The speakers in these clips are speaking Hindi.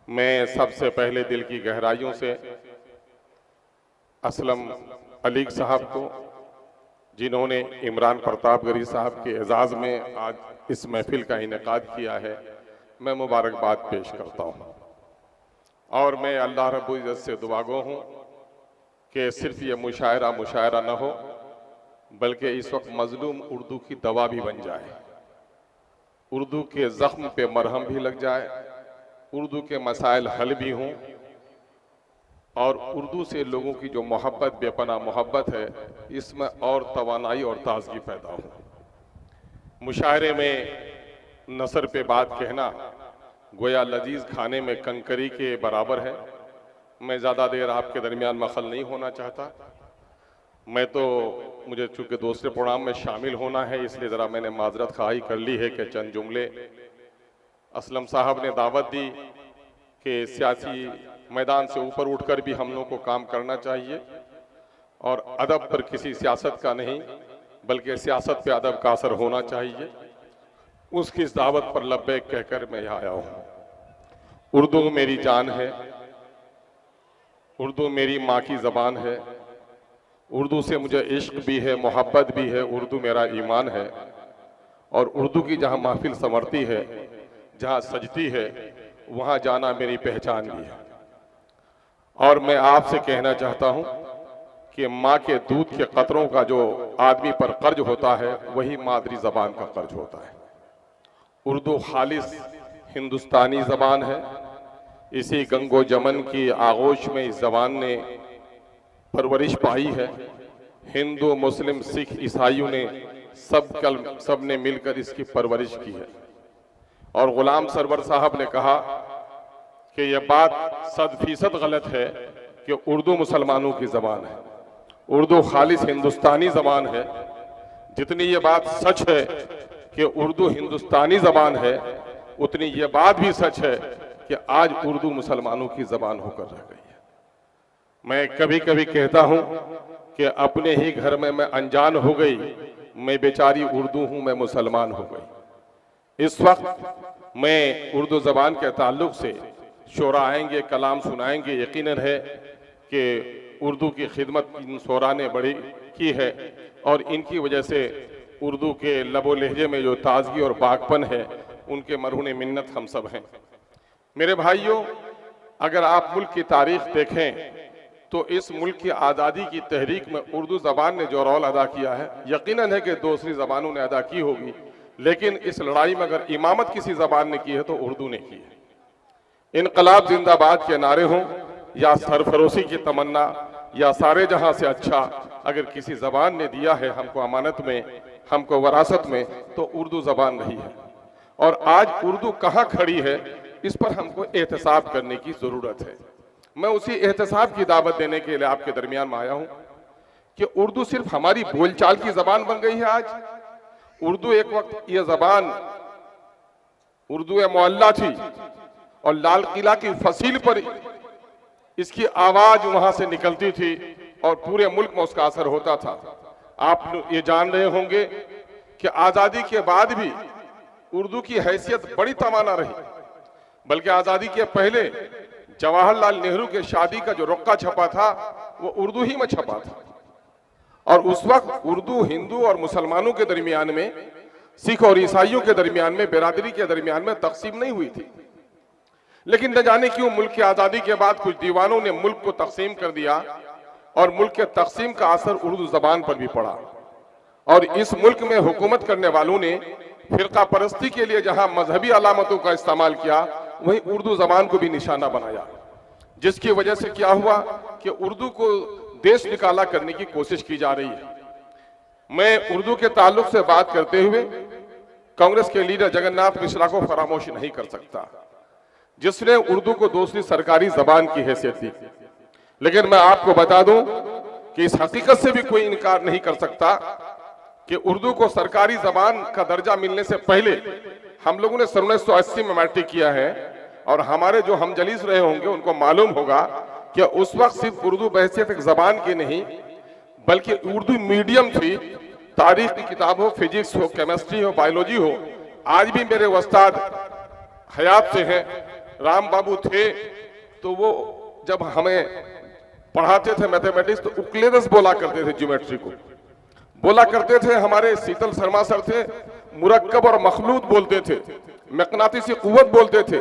मैं सबसे पहले दिल की गहराइयों से असलम अलीग साहब को, जिन्होंने इमरान प्रतापगढ़ी साहब के एजाज़ में आज इस महफिल का इनेकाद किया है, मैं मुबारकबाद पेश करता हूँ। और मैं अल्लाह रब्बुल इज़्ज़त से दुआगो हूँ कि सिर्फ ये मुशायरा न हो, बल्कि इस वक्त मजलूम उर्दू की दवा भी बन जाए, उर्दू के ज़ख्म पे मरहम भी लग जाए, उर्दू के मसाइल हल भी हों, और उर्दू से लोगों की जो मोहब्बत, बेपनाह मोहब्बत है, इसमें और तवानाई और ताजगी पैदा हो। मुशायरे में नसर पे बात कहना गोया लजीज खाने में कंकरी के बराबर है। मैं ज़्यादा देर आपके दरमियान मखल नहीं होना चाहता। मुझे चूँकि दूसरे प्रोग्राम में शामिल होना है, इसलिए ज़रा मैंने माजरत ख्वाही कर ली है कि चंद जुमले। असलम साहब ने दावत दी कि सियासी मैदान से ऊपर उठकर भी हम लोग को काम करना चाहिए, और अदब पर किसी सियासत का नहीं, बल्कि सियासत पे अदब का असर होना चाहिए। उसकी इस दावत पर लब्बैक कहकर मैं यहाँ आया हूँ। उर्दू मेरी जान है, उर्दू मेरी माँ की ज़बान है, उर्दू से मुझे इश्क भी है, मोहब्बत भी है, उर्दू मेरा ईमान है। और उर्दू की जहाँ महफिल संवरती है, जहाँ सजती है, वहाँ जाना मेरी पहचान भी है। और मैं आपसे कहना चाहता हूँ कि माँ के दूध के कतरों का जो आदमी पर कर्ज होता है, वही मादरी ज़बान का कर्ज होता है। उर्दू खालिस हिंदुस्तानी ज़बान है। इसी गंगो जमन की आगोश में इस ज़बान ने परवरिश पाई है। हिंदू, मुस्लिम, सिख, ईसाइयों ने सब ने मिलकर इसकी परवरिश की है। और गुलाम सरवर साहब ने कहा कि यह बात 100% गलत है कि उर्दू मुसलमानों की ज़बान है, उर्दू खालिस हिंदुस्तानी ज़बान है। जितनी ये बात सच है कि उर्दू हिंदुस्तानी ज़बान है, उतनी ये बात भी सच है कि आज उर्दू मुसलमानों की ज़बान होकर रह गई है। मैं कभी कभी कहता हूँ कि अपने ही घर में मैं अनजान हो गई, मैं बेचारी उर्दू हूँ, मैं मुसलमान हो गई। इस वक्त मैं उर्दू ज़बान के ताल्लुक से शोरा आएंगे, कलाम सुनाएंगे। यकीनन है कि उर्दू की खिदमत इन शोरा ने बड़ी की है, और इनकी वजह से उर्दू के लबो लहजे में जो ताजगी और बागपन है, उनके मरहून मिन्नत हम सब हैं। मेरे भाइयों, अगर आप मुल्क की तारीख देखें तो इस मुल्क की आज़ादी की तहरीक में उर्दू ज़बान ने जो रोल अदा किया है, यकीनन है कि दूसरी ज़बानों ने अदा की होगी, लेकिन इस लड़ाई में अगर इमामत किसी ज़बान ने की है तो उर्दू ने की है। इनकलाब जिंदाबाद के नारे हों, या सरफरोशी की तमन्ना, या सारे जहां से अच्छा अगर किसी ज़बान ने दिया है हमको अमानत में, हमको वरासत में, तो उर्दू ज़बान रही है। और आज उर्दू कहाँ खड़ी है, इस पर हमको एहतसाब करने की ज़रूरत है। मैं उसी एहतसाब की दावत देने के लिए आपके दरमियान में आया हूँ कि उर्दू सिर्फ हमारी बोलचाल की ज़बान बन गई है। आज उर्दू एक वक्त ये ज़बान उर्दू मुअल्ला थी, और लाल किला की फसील पर इसकी आवाज वहां से निकलती थी और पूरे मुल्क में उसका असर होता था। आप ये जान रहे होंगे कि आज़ादी के बाद भी उर्दू की हैसियत बड़ी तवाना रही, बल्कि आज़ादी के पहले जवाहरलाल नेहरू के शादी का जो रुक्का छपा था, वो उर्दू ही में छपा था। और उस वक्त उर्दू हिंदू और मुसलमानों के दरमियान में, सिख और ईसाइयों के दरमियान में, बिरादरी के दरमियान में तकसीम नहीं हुई थी। लेकिन न जाने क्यों मुल्क की आज़ादी के बाद कुछ दीवानों ने मुल्क को तकसीम कर दिया, और मुल्क के तकसीम का असर उर्दू ज़बान पर भी पड़ा। और इस मुल्क में हुकूमत करने वालों ने फिरका परस्ती के लिए जहां मजहबी अलामतों का इस्तेमाल किया, वहीं उर्दू ज़बान को भी निशाना बनाया, जिसकी वजह से क्या हुआ कि उर्दू को देश निकाला करने की कोशिश की जा रही है। मैं उर्दू के ताल्लुक से बात करते हुए कांग्रेस के लीडर जगन्नाथ मिश्रा को फरामोश नहीं कर सकता, जिसने उर्दू को दूसरी सरकारी ज़बान की हैसियत दी। लेकिन मैं आपको बता दूं कि इस हकीकत से भी कोई इनकार नहीं कर सकता कि उर्दू को सरकारी ज़बान का दर्जा मिलने से पहले हम लोगों ने 1980 में मैट्रिक किया है, और हमारे जो हमजलीस रहे होंगे उनको मालूम होगा कि उस वक्त सिर्फ उर्दू बहैसियत एक ज़बान की नहीं, बल्कि उर्दू मीडियम थी। तारीख की किताब हो, फिजिक्स हो, केमिस्ट्री हो, बायोलॉजी हो, आज भी मेरे उस्ताद हयात से हैं, राम बाबू थे तो वो जब हमें पढ़ाते थे मैथमेटिक्स तो उक्लेरस बोला करते थे, ज्योमेट्री को बोला करते थे। हमारे शीतल शर्मा सर थे, मुरक्कब और मखलूत बोलते थे, मकनातीसी कुव्वत बोलते थे।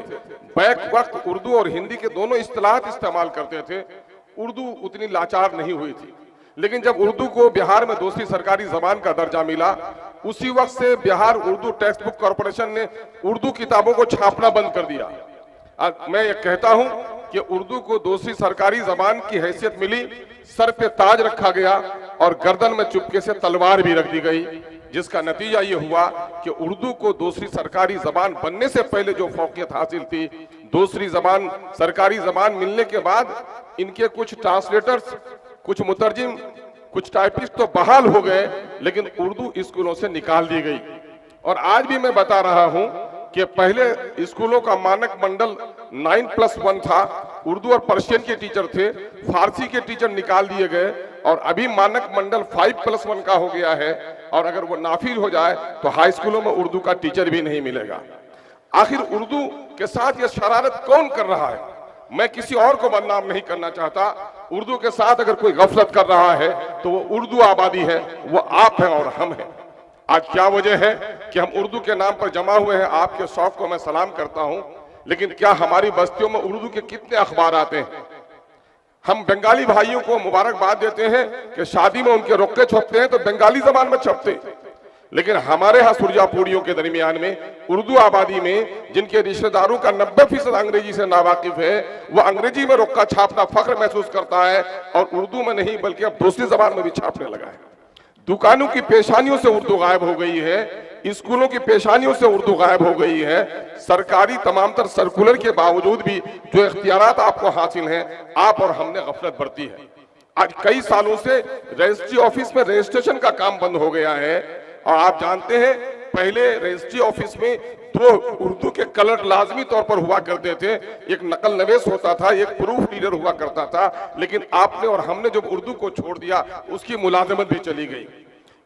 बैक वक्त उर्दू और हिंदी के दोनों इस्तिलाहात इस्तेमाल करते थे। उर्दू उतनी लाचार नहीं हुई थी, लेकिन जब उर्दू को बिहार में दूसरी सरकारी जबान का दर्जा मिला, उसी वक्त से Bihar Urdu text book corporation ने उर्दू किताबों को छापना बंद कर दिया। मैं ये कहता हूं कि उर्दू को दूसरी सरकारी जबान की हैसियत मिली, सर पे ताज रखा गया और गर्दन में चुपके से तलवार भी रख दी गई, जिसका नतीजा ये हुआ कि उर्दू को दूसरी सरकारी जबान बनने से पहले जो फौकियत हासिल थी, दूसरी जबान सरकारी जबान मिलने के बाद इनके कुछ ट्रांसलेटर्स, कुछ मुतरजिम, कुछ टाइपिस्ट तो बहाल हो गए, लेकिन उर्दू स्कूलों से निकाल दी गई। और आज भी मैं बता रहा हूं कि पहले स्कूलों का मानक मंडल 9+1 था, उर्दू और पर्शियन के टीचर थे, फारसी के टीचर निकाल दिए गए और अभी मानक मंडल 5+1 का हो गया है। और अगर वो नाफिज हो जाए तो हाई स्कूलों में उर्दू का टीचर भी नहीं मिलेगा। आखिर उर्दू के साथ ये शरारत कौन कर रहा है? मैं किसी और को बदनाम नहीं करना चाहता। उर्दू के साथ अगर कोई गफलत कर रहा है तो वो उर्दू आबादी है, वो आप हैं और हम हैं। आज क्या वजह है कि हम उर्दू के नाम पर जमा हुए हैं? आपके शौक को मैं सलाम करता हूं, लेकिन क्या हमारी बस्तियों में उर्दू के कितने अखबार आते हैं? हम बंगाली भाइयों को मुबारकबाद देते हैं कि शादी में उनके रुक्के छपते हैं तो बंगाली जबान में छपते, लेकिन हमारे यहाँ सुरजापुरियों के दरमियान में उर्दू आबादी में जिनके रिश्तेदारों का 90% अंग्रेजी से नावाकिफ है, वो अंग्रेजी में रुक्का छापना फख्र महसूस करता है और उर्दू में नहीं बल्कि अब दूसरी जबान में भी छापने लगा है। दुकानों की पेशानियों से उर्दू गायब हो गई है, स्कूलों की पेशानियों से उर्दू गायब हो गई है। सरकारी तमाम तर सर्कुलर के बावजूद भी जो इख्तियारात आपको हासिल हैं, आप और हमने गफलत बरती है। आज कई सालों से रजिस्ट्री ऑफिस में रजिस्ट्रेशन का काम बंद हो गया है और आप जानते हैं पहले रजिस्ट्री ऑफिस में 2 उर्दू के कलर लाजमी तौर पर हुआ करते थे, एक नकल नवेश होता था, एक प्रूफ रीडर हुआ करता था, लेकिन आपने और हमने जब उर्दू को छोड़ दिया उसकी मुलाजमत भी चली गई।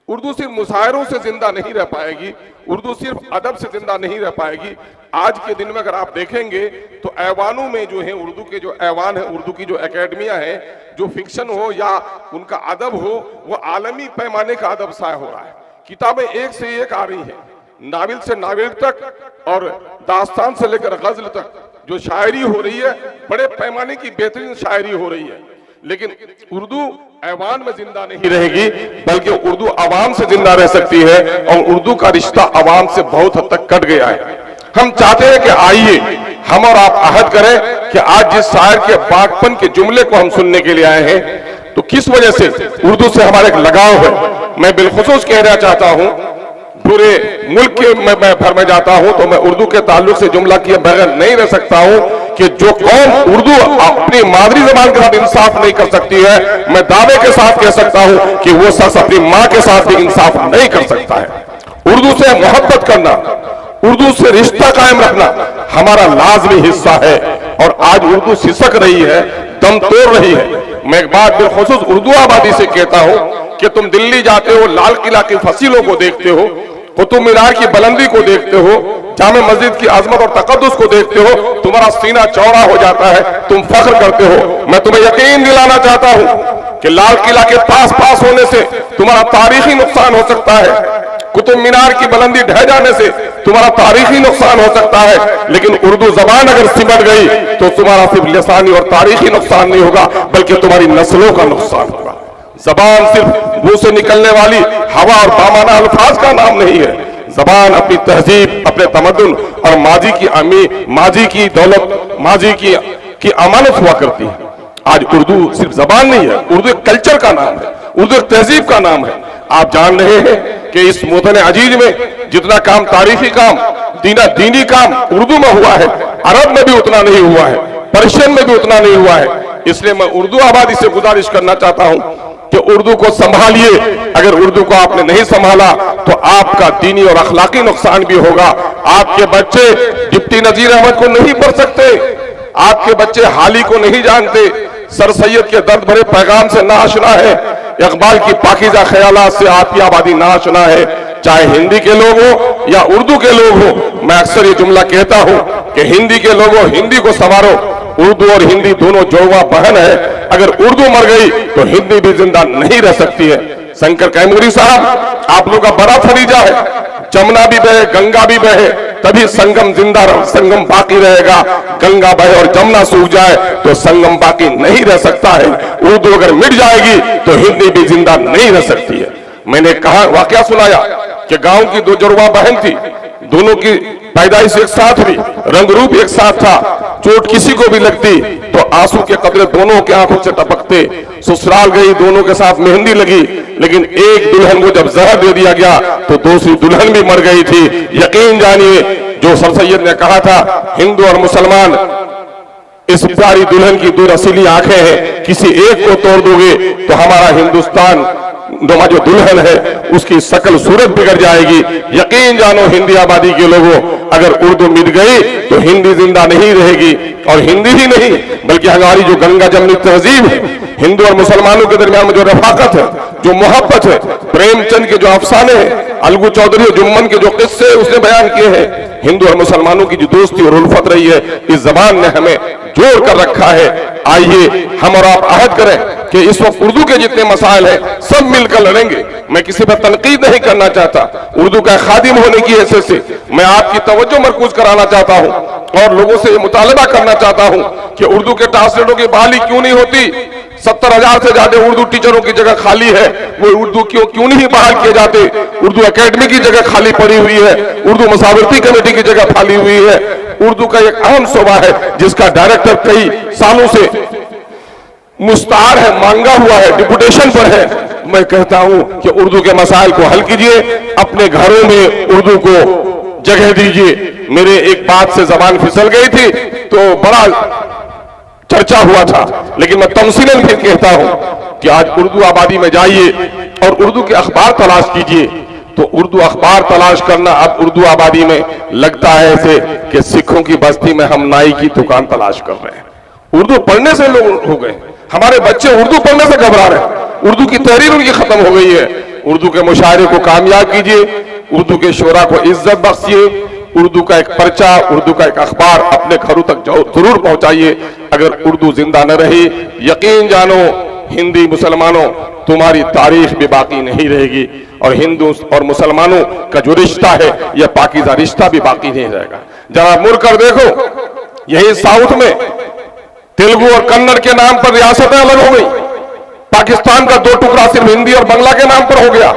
उर्दू सिर्फ मुशायरों से जिंदा नहीं रह पाएगी, उर्दू सिर्फ अदब से जिंदा नहीं रह पाएगी। आज के दिन में अगर आप देखेंगे तो ऐवानों में जो है उर्दू के जो ऐवान है, उर्दू की जो एकेडमियां हैं, जो फिक्शन हो या उनका अदब हो, वो आलमी पैमाने का अदब शाया हो रहा है। किताबें एक से एक आ रही हैं, नाविल से नाविल तक और दास्तान से लेकर गजल तक जो शायरी हो रही है, बड़े पैमाने की बेहतरीन शायरी हो रही है। लेकिन उर्दू ऐवान में जिंदा नहीं रहेगी, बल्कि उर्दू आवाम से जिंदा रह सकती है और उर्दू का रिश्ता आवाम से बहुत हद तक कट गया है। हम चाहते हैं कि आइए हम और आप अहद करें कि आज जिस शायर के बागपन के जुमले को हम सुनने के लिए आए हैं, तो किस वजह से उर्दू से हमारा एक लगाव है। मैं बिलखुसूस कहना चाहता हूं, पूरे मुल्क के मैं भर में जाता हूं तो मैं उर्दू के ताल्लुक से जुमला किए बगैर नहीं रह सकता हूं कि जो कौम उर्दू अपनी मादरी जबान के साथ इंसाफ नहीं कर सकती है, मैं दावे के साथ कह सकता हूं कि वो शख्स अपनी मां के साथ भी इंसाफ नहीं कर सकता है। उर्दू से मोहब्बत करना, उर्दू से रिश्ता कायम रखना हमारा लाजमी हिस्सा है और आज उर्दू सिसक रही है, दम तोड़ रही है। मैं एक बात बिलखुसूस उर्दू आबादी से कहता हूं कि तुम दिल्ली जाते हो, लाल किला की फसीलों को देखते हो, कुतुब मीनार की बुलंदी को देखते हो, जामे मस्जिद की आजमत और तकद्दुस को देखते हो, तुम्हारा सीना चौड़ा हो जाता है, तुम फख्र करते हो। मैं तुम्हें यकीन दिलाना चाहता हूं कि लाल किला के पास होने से तुम्हारा तारीखी नुकसान हो सकता है, कुतुब मीनार की बुलंदी ढह जाने से तुम्हारा तारीखी नुकसान हो सकता है, लेकिन उर्दू जबान अगर सिमट गई तो तुम्हारा सिर्फ लिसानी और तारीखी नुकसान नहीं होगा, बल्कि तुम्हारी नस्लों का नुकसान होगा। जबान सिर्फ मुंह से निकलने वाली हवा और बामाना अल्फाज का नाम नहीं है। जबान अपनी तहजीब, अपने तमद्दुन और माजी की दौलत, माजी की अमानत हुआ करती है। आज उर्दू सिर्फ जबान नहीं है, उर्दू एक कल्चर का नाम है, उर्दू एक तहजीब का नाम है। आप जान रहे हैं कि इस मोतन अजीज में जितना काम तारीखी काम, दीनी काम उर्दू में हुआ है, अरब में भी उतना नहीं हुआ है, पर्शियन में भी उतना नहीं हुआ है। इसलिए मैं उर्दू आबादी से गुजारिश करना चाहता हूं कि उर्दू को संभालिए। अगर उर्दू को आपने नहीं संभाला तो आपका दीनी और अखलाकी नुकसान भी होगा। आपके बच्चे डिप्टी नजीर अहमद को नहीं पढ़ सकते, आपके बच्चे हाली को नहीं जानते, सर सैयद के दर्द भरे पैगाम से नाआशना है, इकबाल की पाकीज़ा ख्यालात से आपकी आबादी नाआशना है। चाहे हिंदी के लोग हो या उर्दू के लोग हो, मैं अक्सर ये जुमला कहता हूं कि हिंदी के लोगों हिंदी को संवारो। उर्दू और हिंदी दोनों जोड़वा बहन है। अगर उर्दू मर गई तो हिंदी भी जिंदा नहीं रह सकती है। शंकर कैमूरी साहब, आप लोग का बड़ा फरीजा है, जमुना भी बहे, गंगा भी बहे, तभी संगम जिंदा रह, संगम बाकी रहेगा। गंगा बहे और जमुना सूख जाए तो संगम बाकी नहीं रह सकता है। उर्दू अगर मिट जाएगी तो हिंदी भी जिंदा नहीं रह सकती है। मैंने कहा, वाकया सुनाया कि गांव की दो जुड़वा बहन थी, दोनों की पैदाइश एक साथ हुई, रंग रूप एक साथ था। चोट किसी को भी लगती तो आंसू के कतरे दोनों के आंखों से टपकते। ससुराल गई, दोनों के साथ मेहंदी लगी, लेकिन एक दुल्हन को जब जहर दे दिया गया तो दूसरी दुल्हन भी मर गई थी। यकीन जानिए, जो सर सैयद ने कहा था, हिंदू और मुसलमान इस प्यारी दुल्हन की दो रसीली आंखें हैं, किसी एक को तोड़ दोगे तो हमारा हिंदुस्तान जो दुल्हन है उसकी शकल सूरत बिगड़ जाएगी। यकीन जानो हिंदी आबादी के लोगों, अगर उर्दू मिट गई तो हिंदी जिंदा नहीं रहेगी। और हिंदी ही नहीं बल्कि हमारी जो गंगा जमनी तहजीब है, हिंदू और मुसलमानों के दरमियान में जो रफाकत है, जो मोहब्बत है, प्रेमचंद के जो अफसाने हैं, अलगू चौधरी और जुम्मन के जो किस्से उसने बयान किए हैं, हिंदू और मुसलमानों की जो दोस्ती और उल्फत रही है, इस जबान ने हमें जोड़ कर रखा है। आइए हम और आप अहद करें कि इस वक्त उर्दू के जितने मसाइल हैं सब मिलकर लड़ेंगे। मैं किसी पर तनकीद नहीं करना चाहता, उर्दू का खादिम होने की हैसियत से मैं आपकी तवज्जो मरकूज कराना चाहता हूं और लोगों से मुतालबा करना चाहता हूं कि उर्दू के ट्रांसलेटरों की बहाली क्यों नहीं होती। 70,000 से ज्यादा उर्दू टीचरों की जगह खाली है, वो उर्दू क्यों नहीं बहाल किए जाते। उर्दू एकेडमी की जगह खाली पड़ी हुई है, उर्दू मसावरती कमेटी की जगह खाली हुई है। उर्दू का एक अहम शोबा है जिसका डायरेक्टर कई सालों से मुस्तार है, मांगा हुआ है, डिपुटेशन पर है। मैं कहता हूं कि उर्दू के मसाइल को हल कीजिए, अपने घरों में उर्दू को जगह दीजिए। मेरे एक बात से जबान फिसल गई थी तो बड़ा चर्चा हुआ था, लेकिन मैं तमसीलन भी कहता हूं कि आज उर्दू आबादी में जाइए और उर्दू के अखबार तलाश कीजिए। तो उर्दू अखबार तलाश करना अब उर्दू आबादी में लगता है ऐसे कि सिखों की बस्ती में हम नाई की दुकान तलाश कर रहे हैं। उर्दू पढ़ने से लोग हो गए, हमारे बच्चे उर्दू पढ़ने से घबरा रहे हैं, उर्दू की तहरीर उनकी खत्म हो गई है। उर्दू के मुशायरे को कामयाब कीजिए, उर्दू के शोरा को इज्जत बख्शिए, उर्दू का एक पर्चा, उर्दू का एक अखबार अपने घरों तक जरूर पहुंचाइए। अगर उर्दू जिंदा न रही, यकीन जानो हिंदी मुसलमानों तुम्हारी तारीख भी बाकी नहीं रहेगी और हिंदू और मुसलमानों का जो रिश्ता है यह पाकीज़ा रिश्ता भी बाकी नहीं रहेगा। जरा मुड़ कर देखो, यही साउथ में तेलुगु और कन्नड़ के नाम पर रियासतें अलग हो गई, पाकिस्तान का दो टुकड़ा सिर्फ हिंदी और बांग्ला के नाम पर हो गया।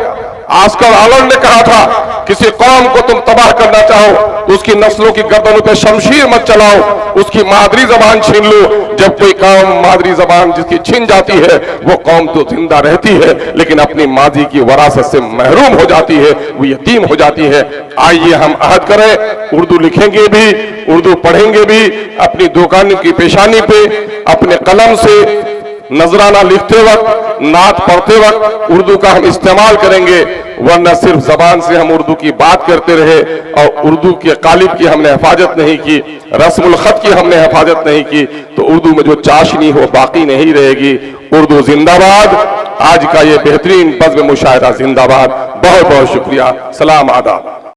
आजकल आलम ने कहा था, किसी कौम को तुम तबाह करना चाहो तो उसकी नस्लों की गर्दनों पे शमशीर मत चलाओ, उसकी मादरी जबान छीन लो। जब कोई कौम मादरी जबान जिसकी छीन जाती है वो कौम तो जिंदा रहती है लेकिन अपनी माजी की वरासत से महरूम हो जाती है, वो यतीम हो जाती है। आइए हम अहद करें, उर्दू लिखेंगे भी, उर्दू पढ़ेंगे भी, अपनी दुकान की पेशानी पे अपने कलम से नजराना लिखते वक्त, नात पढ़ते वक्त उर्दू का हम इस्तेमाल करेंगे, वरना सिर्फ जबान से हम उर्दू की बात करते रहे और उर्दू के कालिब की हमने हिफाजत नहीं की, रस्मुल खत की हमने हिफाजत नहीं की, तो उर्दू में जो चाशनी हो बाकी नहीं रहेगी। उर्दू जिंदाबाद। आज का ये बेहतरीन बज़्म मुशायरा जिंदाबाद। बहुत बहुत शुक्रिया। सलाम आदाब।